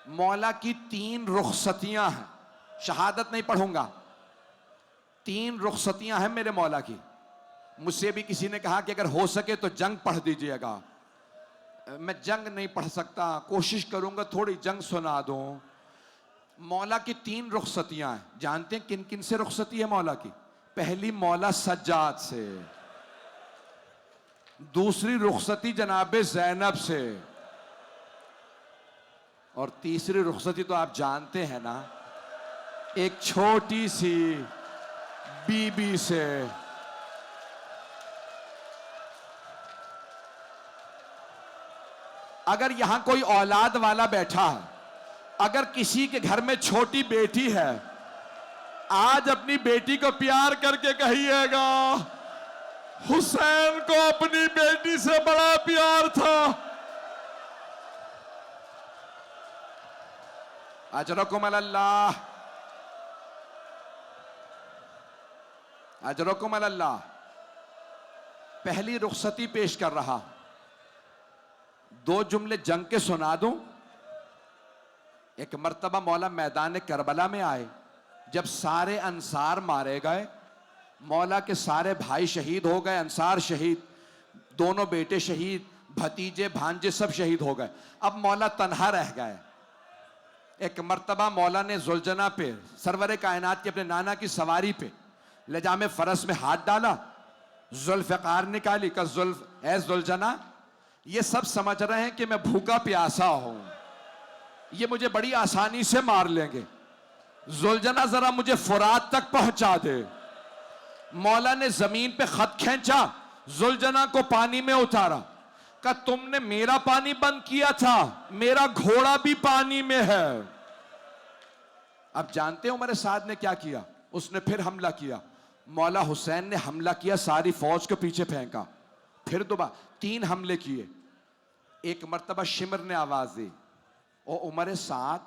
मौला की 3 रुखसतियां हैं, शहादत नहीं पढ़ूंगा। 3 रुखसतियां हैं मेरे मौला की। मुझसे भी किसी ने कहा कि अगर हो सके तो जंग पढ़ दीजिएगा। मैं जंग नहीं पढ़ सकता, कोशिश करूंगा थोड़ी जंग सुना दूं। मौला की 3 रुखसतियां हैं। जानते हैं किन किन से रुखसती है मौला की? पहली मौला सज्जाद से, दूसरी रुखसती जनाब ज़ैनब से, और तीसरी रुखसती तो आप जानते हैं ना, एक छोटी सी बीबी से। अगर यहां कोई औलाद वाला बैठा है, अगर किसी के घर में छोटी बेटी है, आज अपनी बेटी को प्यार करके कहिएगा हुसैन को अपनी बेटी से बड़ा प्यार था। अजरकुम अल्लाह, अजरकुम अल्लाह। पहली रुखसती पेश कर रहा, 2 जुमले जंग के सुना दूं। एक मर्तबा मौला मैदान करबला में आए, जब सारे अंसार मारे गए, मौला के सारे भाई शहीद हो गए, अंसार शहीद, दोनों बेटे शहीद, भतीजे भांजे सब शहीद हो गए। अब मौला तन्हा रह गए। एक मर्तबा मौला ने जुलजना पे, सरवरे कायनात के अपने नाना की सवारी पे लजामे फरस में हाथ डाला, जुल्फ़कार निकाली, का जुल्फ ए जुलजना, ये सब समझ रहे हैं कि मैं भूखा प्यासा हूं, ये मुझे बड़ी आसानी से मार लेंगे। जुलजना जरा मुझे फुरात तक पहुंचा दे। मौला ने जमीन पे खत खींचा, जुलजना को पानी में उतारा, कहा तुमने मेरा पानी बंद किया था, मेरा घोड़ा भी पानी में है। अब जानते हो उमर साद ने क्या किया? उसने फिर हमला किया। मौला हुसैन ने हमला किया, सारी फौज को पीछे फेंका, फिर दोबारा 3 हमले किए। एक मर्तबा शिमर ने आवाज दी, ओ उमर साद,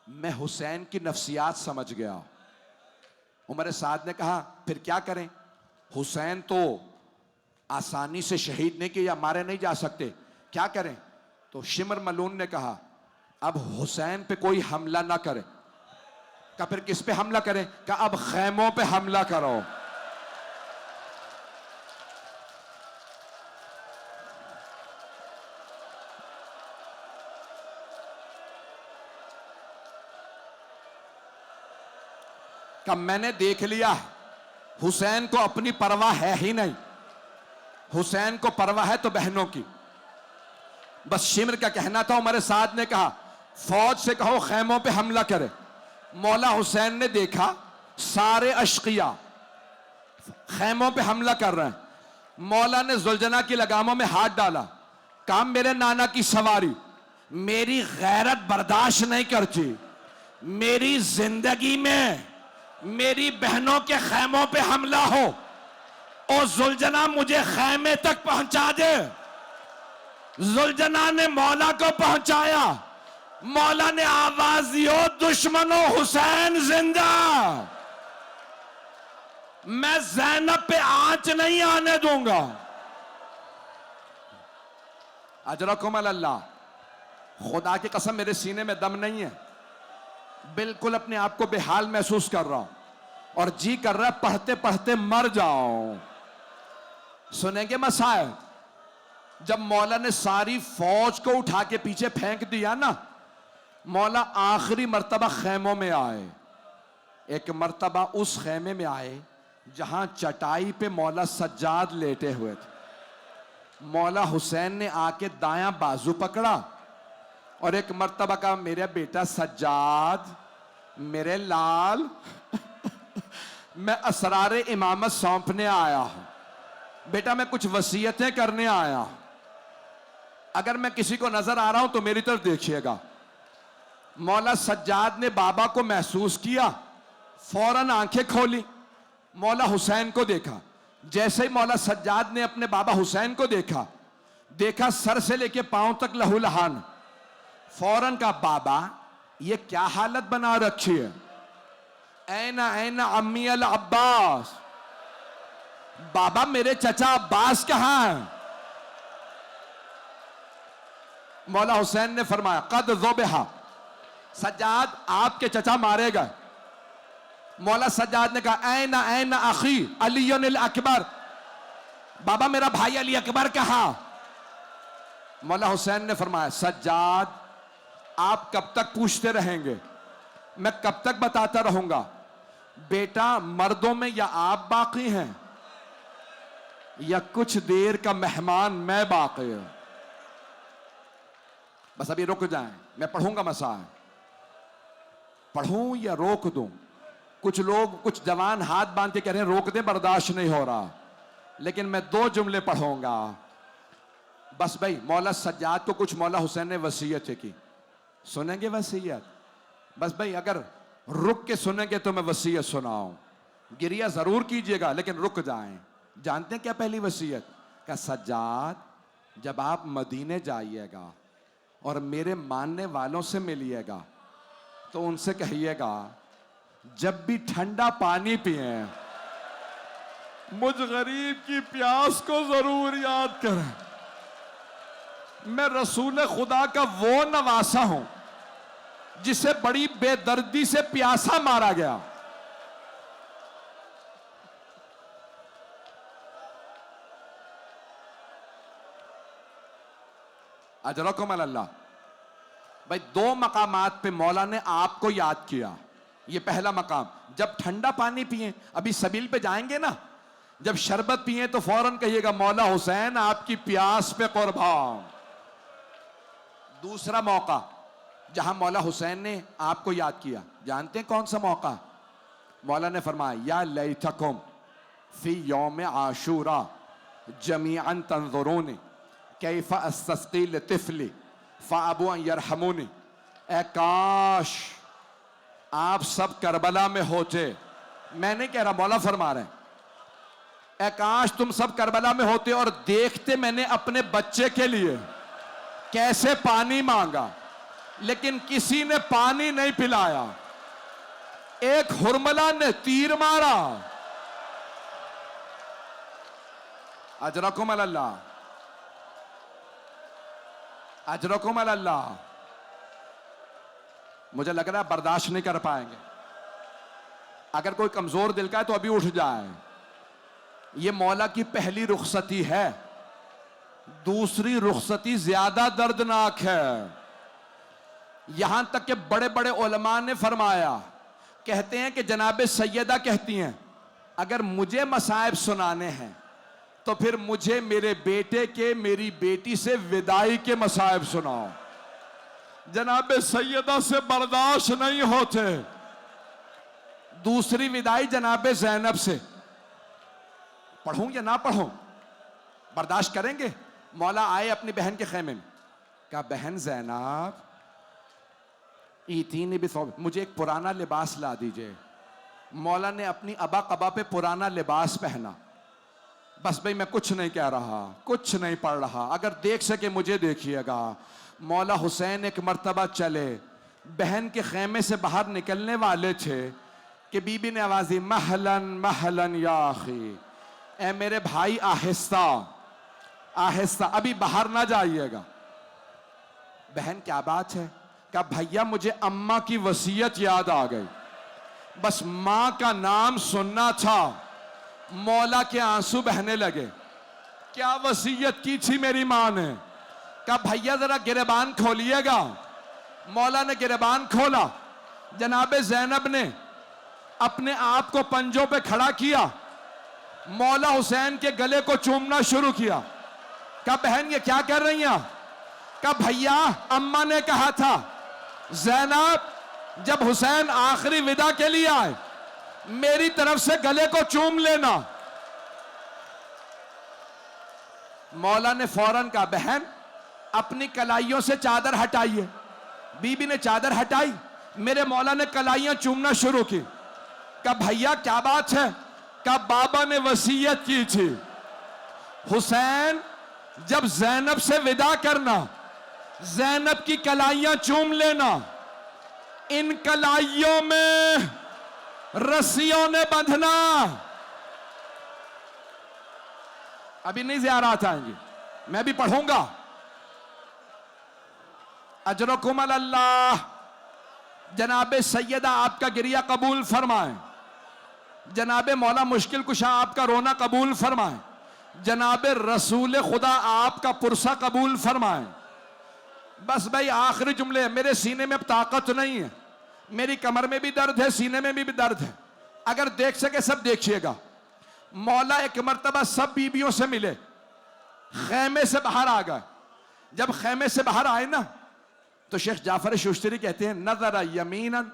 मैं हुसैन की नफ्सियात समझ गया। उमर साद ने कहा फिर क्या करें? हुसैन तो आसानी से शहीद नहीं किए या मारे नहीं जा सकते, क्या करें? तो शिमर मलून ने कहा अब हुसैन पे कोई हमला ना करे। कहा फिर किस पे हमला करें? कहा अब खैमों पे हमला करो। कहा मैंने देख लिया हुसैन को अपनी परवाह है ही नहीं, हुसैन को परवाह है तो बहनों की। बस शिमर का कहना था। उमर साद ने कहा फौज से कहो खैमों पे हमला करे। मौला हुसैन ने देखा सारे अशकिया खैमों पे हमला कर रहे हैं। मौला ने जुलजना की लगामों में हाथ डाला, कहा मेरे नाना की सवारी मेरी गैरत बर्दाश्त नहीं करती, मेरी जिंदगी में मेरी बहनों के खैमों पे हमला हो और जुलजना मुझे खैमे तक पहुंचा दे। जुलजना ने मौला को पहुंचाया। मौला ने आवाज दियो दुश्मनों हुसैन जिंदा, मैं ज़ैनब पे आंच नहीं आने दूंगा। अजरकुम अल्लाह, खुदा की कसम मेरे सीने में दम नहीं है, बिल्कुल अपने आप को बेहाल महसूस कर रहा हूं और जी कर रहा है पढ़ते पढ़ते मर जाऊं। सुनेंगे मसाइल, जब मौला ने सारी फौज को उठा के पीछे फेंक दिया ना, मौला आखिरी मर्तबा खेमों में आए। एक मर्तबा उस खेमे में आए जहां चटाई पे मौला सज्जाद लेटे हुए थे। मौला हुसैन ने आके दायां बाजू पकड़ा और एक मर्तबा कहा, मेरा बेटा सज्जाद, मेरे लाल मैं असरारे इमामत सौंपने आया हूं बेटा, मैं कुछ वसीयतें करने आया हूं, अगर मैं किसी को नजर आ रहा हूं तो मेरी तरफ देखिएगा। मौला सज्जाद ने बाबा को महसूस किया, फौरन आंखें खोली, मौला हुसैन को देखा। जैसे ही मौला सज्जाद ने अपने बाबा हुसैन को देखा सर से लेके पांव तक लहूलहान। फौरन का, बाबा ये क्या हालत बना रखी है? ऐना ऐना अम्मी अल अब्बास, बाबा मेरे चचा अब्बास कहां हैं? मौला हुसैन ने फरमाया, कद ज़ुबिहा, सज्जाद आपके चचा मारे गए। मौला सज्जाद ने कहा, ऐना ऐना अखी अली अकबर, बाबा मेरा भाई अली अकबर कहां? मौला हुसैन ने फरमाया, सज्जाद आप कब तक पूछते रहेंगे, मैं कब तक बताता रहूंगा? बेटा मर्दों में या आप बाकी हैं या कुछ देर का मेहमान मैं बाकी हूं। बस अभी रुक जाएं, मैं पढ़ूंगा मसाइल। पढ़ूं या रोक दूं? कुछ लोग, कुछ जवान हाथ बांध के कह रहे हैं रोक दे, बर्दाश्त नहीं हो रहा, लेकिन मैं 2 जुमले पढ़ूंगा बस। भाई मौला सज्जाद को कुछ मौला हुसैन ने वसीयत की, सुनेंगे वसीयत? बस भाई अगर रुक के सुनेंगे तो मैं वसीयत सुनाऊं, गिरिया जरूर कीजिएगा लेकिन रुक जाएं। जानते हैं क्या पहली वसीयत? क्या सज्जाद जब आप मदीने जाइएगा और मेरे मानने वालों से मिलिएगा तो उनसे कहिएगा जब भी ठंडा पानी पिए मुझ गरीब की प्यास को जरूर याद करें। मैं रसूल खुदा का वो नवासा हूं जिसे बड़ी बेदर्दी से प्यासा मारा गया। अजरकुम अल्लाह। भाई 2 मकामात पे मौला ने आपको याद किया। ये पहला मकाम, जब ठंडा पानी पिए, अभी सबील पे जाएंगे ना, जब शरबत पिए तो फौरन कहिएगा मौला हुसैन आपकी प्यास पे कुर्बान। दूसरा मौका जहां मौला हुसैन ने आपको याद किया, जानते हैं कौन सा मौका? मौला ने फरमाया, या लैतकुम फी यौम आशूरा जमीअन तंजुरूनी कैफा अस्तस्की लितिफली फ़अबू अन यरहमूनी। ए काश आप सब करबला में होते। मैं नहीं कह रहा, मौला फरमा रहे हैं, ए काश तुम सब करबला में होते और देखते मैंने अपने बच्चे के लिए कैसे पानी मांगा, लेकिन किसी ने पानी नहीं पिलाया। एक हुरमला ने तीर मारा। अजरकुम अल्लाह, अजरकुम अल्लाह। मुझे लग रहा है बर्दाश्त नहीं कर पाएंगे। अगर कोई कमजोर दिल का है तो अभी उठ जाए। ये मौला की पहली रुखसती है। दूसरी रुखसती ज्यादा दर्दनाक है। यहां तक कि बड़े बड़े उलमा ने फरमाया, कहते हैं कि जनाब सैयदा कहती हैं, अगर मुझे मसाइब सुनाने हैं तो फिर मुझे मेरे बेटे के, मेरी बेटी से विदाई के मसाइब सुनाओ। जनाब सैयदा से बर्दाश्त नहीं होते। दूसरी विदाई जनाब ज़ैनब से। पढ़ूं या ना पढ़ूं? बर्दाश्त करेंगे? मौला आए अपनी बहन के खेमे में, कहा बहन ज़ैनब ईतीनी भी, मुझे एक पुराना लिबास ला दीजिए। मौला ने अपनी अबा कबा पे पुराना लिबास पहना। बस भाई मैं कुछ नहीं कह रहा, कुछ नहीं पढ़ रहा, अगर देख सके मुझे देखिएगा। मौला हुसैन एक मर्तबा चले, बहन के खेमे से बाहर निकलने वाले थे कि बीबी ने आवाज दी, महलन महलन या अखी, ए मेरे भाई आहिस्ता आहिस्ता, अभी बाहर ना जाइएगा। बहन क्या बात है? कहा भैया मुझे अम्मा की वसीयत याद आ गई, बस मां का नाम सुनना था, मौला के आंसू बहने लगे। क्या वसीयत की थी मेरी मां ने? कहा भैया जरा गिरबान खोलिएगा। मौला ने गिरबान खोला, जनाबे ज़ैनब ने अपने आप को पंजों पे खड़ा किया, मौला हुसैन के गले को चूमना शुरू किया। कहा बहन ये क्या कर रही हैं? कहा भैया अम्मा ने कहा था ज़ैनब जब हुसैन आखिरी विदा के लिए आए मेरी तरफ से गले को चूम लेना। मौला ने फौरन कहा बहन अपनी कलाइयों से चादर हटाइए। बीबी ने चादर हटाई, मेरे मौला ने कलाइयां चूमना शुरू की। कहा भैया क्या बात है? कहा बाबा ने वसीयत की थी हुसैन जब ज़ैनब से विदा करना ज़ैनब की कलाइयां चूम लेना। इन कलाइयों में रस्सियों ने बंधना। अभी नहीं ज़ियारात आएंगी, मैं भी पढ़ूंगा। अजरकुम अल्लाह। जनाबे सैयदा आपका गिरिया कबूल फरमाए, जनाबे मौला मुश्किल कुशा आपका रोना कबूल फरमाए, जनाबे रसूल खुदा आपका पुरसा कबूल फरमाए। बस भाई आखिरी जुमले, मेरे सीने में अब ताकत नहीं है, मेरी कमर में भी दर्द है, सीने में भी दर्द है। अगर देख सके सब देखिएगा। मौला एक मर्तबा सब बीबियों से मिले, खैमे से बाहर आ गए। जब खैमे से बाहर आए ना तो शेख जाफर शुश्तरी कहते हैं नजरा यमीनन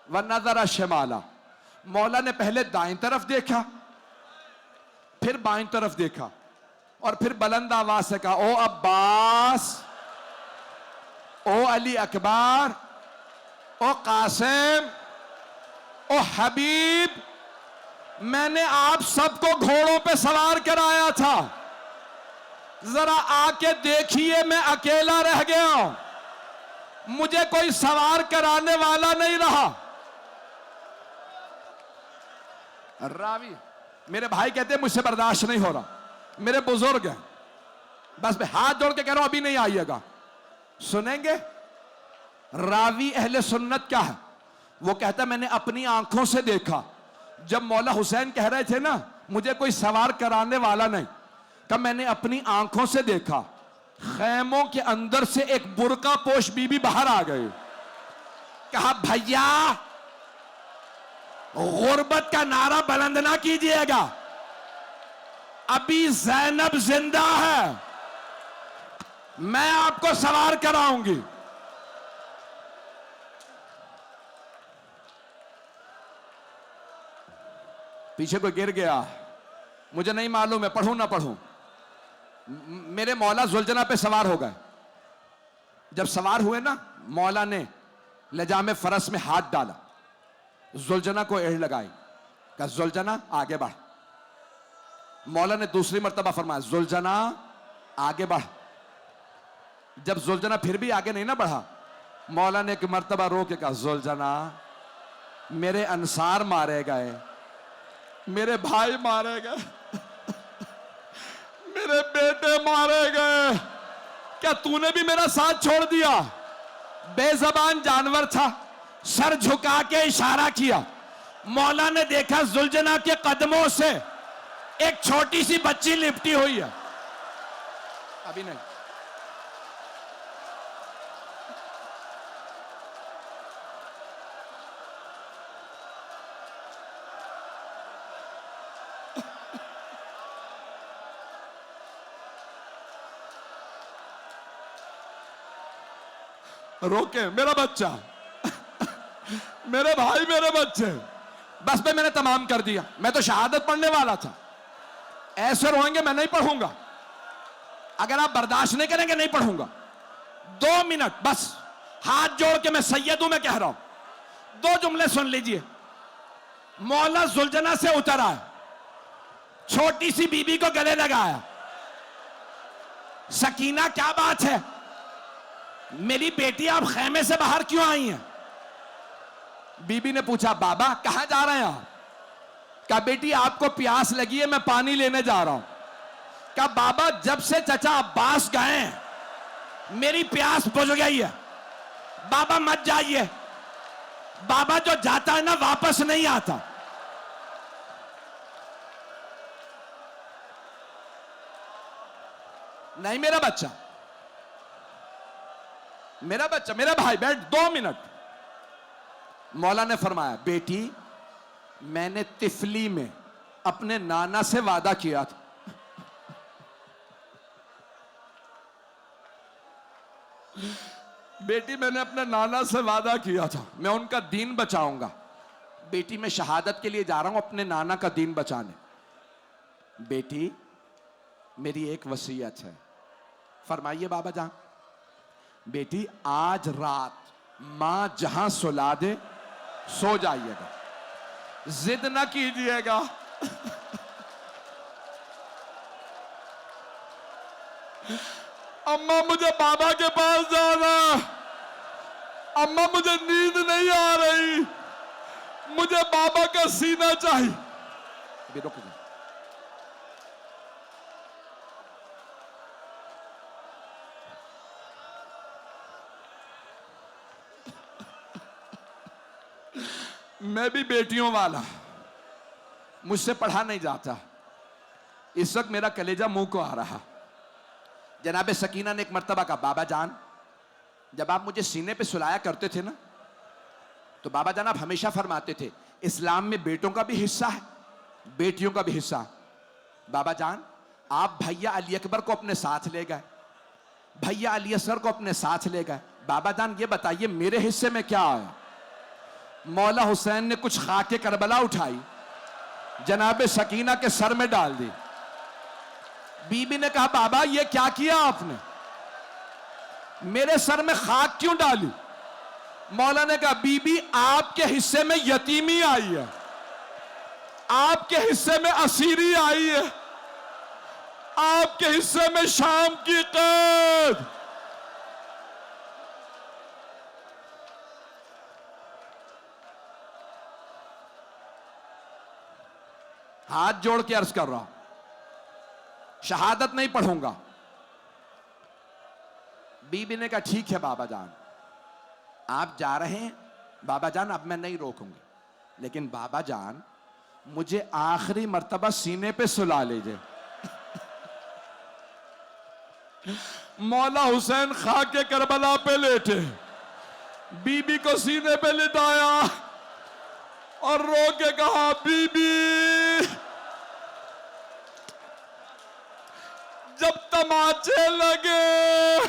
व नजरा शमाला। मौला ने पहले दाएं तरफ देखा, फिर बाएं तरफ देखा और फिर बुलंद आवाज से कहा ओ अब्बास, ओ अली अकबर, ओ कासिम, ओ हबीब, मैंने आप सबको घोड़ों पे सवार कराया था, जरा आके देखिए मैं अकेला रह गया हूं, मुझे कोई सवार कराने वाला नहीं रहा। रावी मेरे भाई कहते हैं मुझसे बर्दाश्त नहीं हो रहा, मेरे बुजुर्ग हैं, बस मैं हाथ जोड़ के कह रहा हूं अभी नहीं आइएगा, सुनेंगे। रावी अहले सुन्नत क्या है? वो कहता मैंने अपनी आंखों से देखा जब मौला हुसैन कह रहे थे ना मुझे कोई सवार कराने वाला नहीं, कब मैंने अपनी आंखों से देखा खैमों के अंदर से एक बुर्का पोश बीबी बाहर आ गई। कहा भैया गुर्बत का नारा बुलंद ना कीजिएगा, अभी ज़ैनब जिंदा है, मैं आपको सवार कराऊंगी। पीछे कोई गिर गया, मुझे नहीं मालूम है, पढ़ूं ना पढ़ूं। मेरे मौला जुलजना पे सवार हो गए। जब सवार हुए ना मौला ने लजामे फरस में हाथ डाला, जुलजना को एड़ लगाई, कहा जुलजना आगे बढ़। मौला ने दूसरी मर्तबा फरमाया जुलजना आगे बढ़। जब जुलजना फिर भी आगे नहीं ना बढ़ा, मौला ने एक मर्तबा रो के कहा जुलजना मेरे अंसार मारे गए, मेरे भाई मारे गए, मेरे बेटे मारे गए, क्या तूने भी मेरा साथ छोड़ दिया? बेजबान जानवर था, सर झुका के इशारा किया। मौला ने देखा जुलजना के कदमों से एक छोटी सी बच्ची लिपटी हुई है। अभी नहीं, रोके मेरा बच्चा, मेरे भाई, मेरे बच्चे, बस पे मैंने तमाम कर दिया, मैं तो शहादत पढ़ने वाला था। ऐसे रोएंगे मैं नहीं पढ़ूंगा, अगर आप बर्दाश्त नहीं करेंगे नहीं पढ़ूंगा। 2 मिनट बस, हाथ जोड़ के मैं सैयद हूं, मैं कह रहा हूं 2 जुमले सुन लीजिए। मौला जुलजना से उतर आया, छोटी सी बीबी को गले लगाया, सकीना क्या बात है, मेरी बेटी आप खैमे से बाहर क्यों आई हैं? बीबी ने पूछा बाबा कहां जा रहे हैं आप? कहा बेटी आपको प्यास लगी है, मैं पानी लेने जा रहा हूं। कहा बाबा जब से चचा अब्बास गए मेरी प्यास बुझ गई है, बाबा मत जाइए। बाबा जो जाता है ना वापस नहीं आता। नहीं मेरा बच्चा, मेरा भाई बैठ 2 मिनट। मौला ने फरमाया, बेटी मैंने तिफली में अपने नाना से वादा किया था, बेटी मैंने अपने नाना से वादा किया था मैं उनका दीन बचाऊंगा। बेटी मैं शहादत के लिए जा रहा हूं अपने नाना का दीन बचाने। बेटी मेरी एक वसीयत है। फरमाइए बाबा जान। बेटी आज रात मां जहां सुला दे सो जाइएगा, जिद ना कीजिएगा। अम्मा मुझे बाबा के पास जाना, अम्मा मुझे नींद नहीं आ रही, मुझे बाबा का सीना चाहिए। अभी रुक जाओ। मैं भी बेटियों वाला, मुझसे पढ़ा नहीं जाता। इस वक्त मेरा कलेजा मुंह को आ रहा। जनाबे सकीना ने एक मर्तबा कहा, बाबा जान जब आप मुझे सीने पे सुलाया करते थे ना, तो बाबा जान आप हमेशा फरमाते थे इस्लाम में बेटों का भी हिस्सा है, बेटियों का भी हिस्सा है। बाबा जान आप भैया अली अकबर को अपने साथ ले गए, भैया अली असगर को अपने साथ ले गए। बाबा जान ये बताइए मेरे हिस्से में क्या आया? मौला हुसैन ने कुछ खाके करबला उठाई, जनाबे सकीना के सर में डाल दी। बीबी ने कहा, बाबा ये क्या किया आपने, मेरे सर में खाक क्यों डाली? मौला ने कहा, बीबी आपके हिस्से में यतीमी आई है, आपके हिस्से में असीरी आई है, आपके हिस्से में शाम की कैद। हाथ जोड़ के अर्ज कर रहा हूं, शहादत नहीं पढ़ूंगा। बीबी ने कहा, ठीक है बाबा जान आप जा रहे हैं, बाबा जान अब मैं नहीं रोकूंगी, लेकिन बाबा जान मुझे आखिरी मर्तबा सीने पे सुला लीजिए। मौला हुसैन खाके करबला पे लेटे, बीबी को सीने पे लिटाया और रो के कहा, बीबी जब तमाचे लगे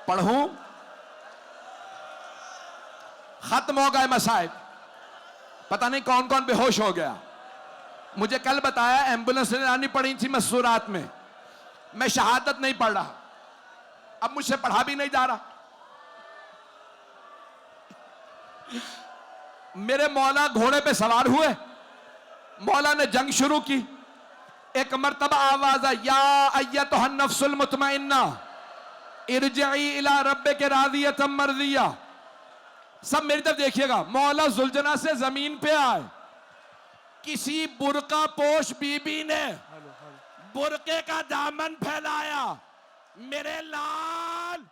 पढ़ूं, खत्म हो गए मसाइब। पता नहीं कौन कौन बेहोश हो गया। मुझे कल बताया एम्बुलेंस ने आनी पड़ी थी मसूरात में, मैं शहादत नहीं पढ़ रहा, अब मुझसे पढ़ा भी नहीं जा रहा। मेरे मौला घोड़े पे सवार हुए, मौला ने जंग शुरू की। एक मर्तबा आवाज आई, या अय्यतुहन नफ्सुल मुतमइन्ना इरजिई इला रब्बिके रादियतम मर्दिया। सब मेरी तरफ देखिएगा। मौला जुलजना से जमीन पे आए, किसी बुरका पोश बीबी ने बुरके का दामन फैलाया, मेरे लाल